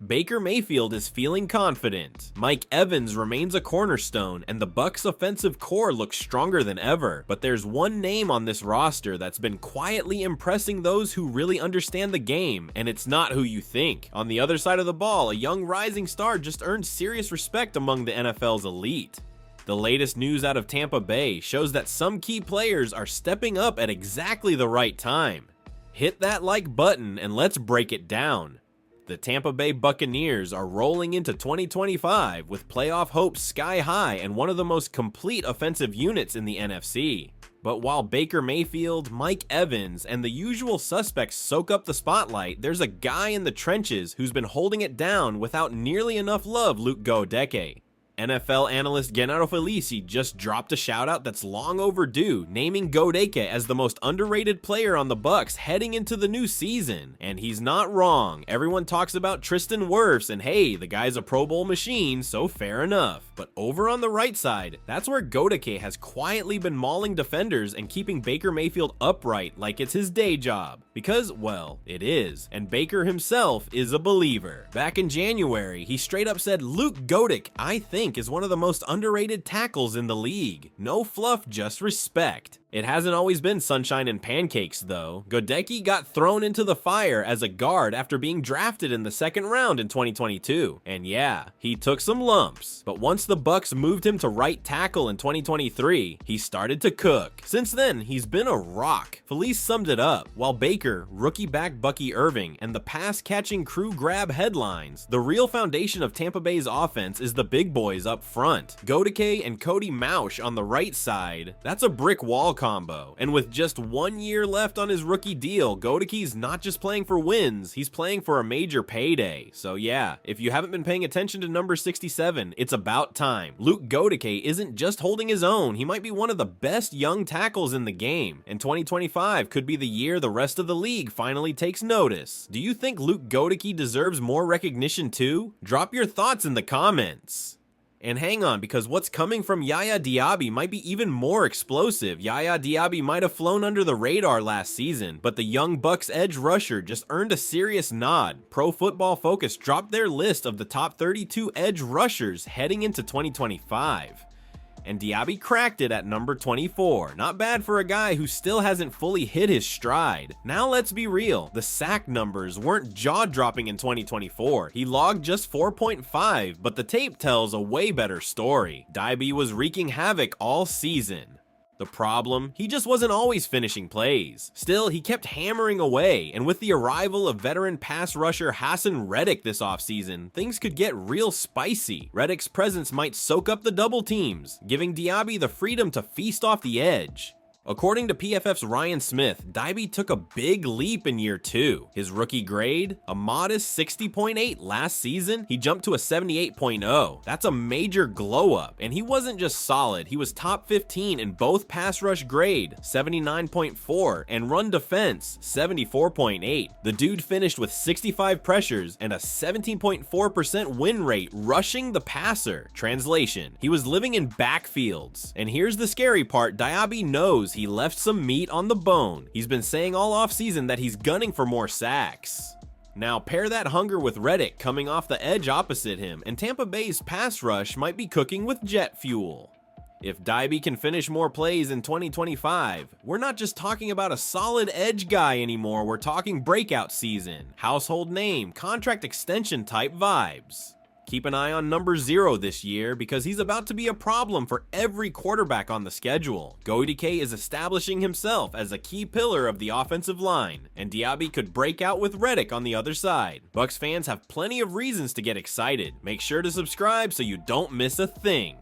Baker Mayfield is feeling confident. Mike Evans remains a cornerstone, and the Bucs offensive core looks stronger than ever. But there's one name on this roster that's been quietly impressing those who really understand the game, and it's not who you think. On the other side of the ball, a young rising star just earned serious respect among the NFL's elite. The latest news out of Tampa Bay shows that some key players are stepping up at exactly the right time. Hit that like button and let's break it down. The Tampa Bay Buccaneers are rolling into 2025 with playoff hopes sky high and one of the most complete offensive units in the NFC. But while Baker Mayfield, Mike Evans, and the usual suspects soak up the spotlight, there's a guy in the trenches who's been holding it down without nearly enough love. Godi. NFL analyst Gennaro Felici just dropped a shoutout that's long overdue, naming Godi as the most underrated player on the Bucs heading into the new season. And he's not wrong. Everyone talks about Tristan Wirfs, and hey, the guy's a Pro Bowl machine, so fair enough. But over on the right side, that's where Godi has quietly been mauling defenders and keeping Baker Mayfield upright like it's his day job. Because, well, it is. And Baker himself is a believer. Back in January, he straight up said, "Luke Godi, I think, is one of the most underrated tackles in the league. No fluff, just respect." It hasn't always been sunshine and pancakes, though. Godi got thrown into the fire as a guard after being drafted in the second round in 2022. And yeah, he took some lumps. But once the Bucs moved him to right tackle in 2023, he started to cook. Since then, he's been a rock. Felice summed it up. While Baker, rookie back Bucky Irving, and the pass-catching crew grab headlines, the real foundation of Tampa Bay's offense is the big boys up front. Godi and Cody Mauch on the right side. That's a brick wall combo. And with just 1 year left on his rookie deal, Godi's not just playing for wins, he's playing for a major payday. So yeah, if you haven't been paying attention to number 67, it's about time. Luke Godi isn't just holding his own, he might be one of the best young tackles in the game. And 2025 could be the year the rest of the league finally takes notice. Do you think Luke Godi deserves more recognition too? Drop your thoughts in the comments. And hang on, because what's coming from Yaya Dyabi might be even more explosive. Yaya Dyabi might have flown under the radar last season, but the young Bucs edge rusher just earned a serious nod. Pro Football Focus dropped their list of the top 32 edge rushers heading into 2025. And Dyabi cracked it at number 24. Not bad for a guy who still hasn't fully hit his stride. Now let's be real, the sack numbers weren't jaw-dropping in 2024. He logged just 4.5, but the tape tells a way better story. Dyabi was wreaking havoc all season. The problem? He just wasn't always finishing plays. Still, he kept hammering away, and with the arrival of veteran pass rusher Hassan Reddick this offseason, things could get real spicy. Reddick's presence might soak up the double teams, giving Dyabi the freedom to feast off the edge. According to PFF's Ryan Smith, Dyabi took a big leap in year 2. His rookie grade, a modest 60.8 last season, he jumped to a 78.0. That's a major glow up, and he wasn't just solid, he was top 15 in both pass rush grade, 79.4, and run defense, 74.8. The dude finished with 65 pressures and a 17.4% win rate rushing the passer. Translation, he was living in backfields. And here's the scary part, Dyabi knows he left some meat on the bone. He's been saying all offseason that he's gunning for more sacks. Now pair that hunger with Reddick coming off the edge opposite him, and Tampa Bay's pass rush might be cooking with jet fuel. If Dyabi can finish more plays in 2025, we're not just talking about a solid edge guy anymore, we're talking breakout season, household name, contract extension type vibes. Keep an eye on number 0 this year because he's about to be a problem for every quarterback on the schedule. Godi is establishing himself as a key pillar of the offensive line, and Dyabi could break out with Reddick on the other side. Bucs fans have plenty of reasons to get excited. Make sure to subscribe so you don't miss a thing.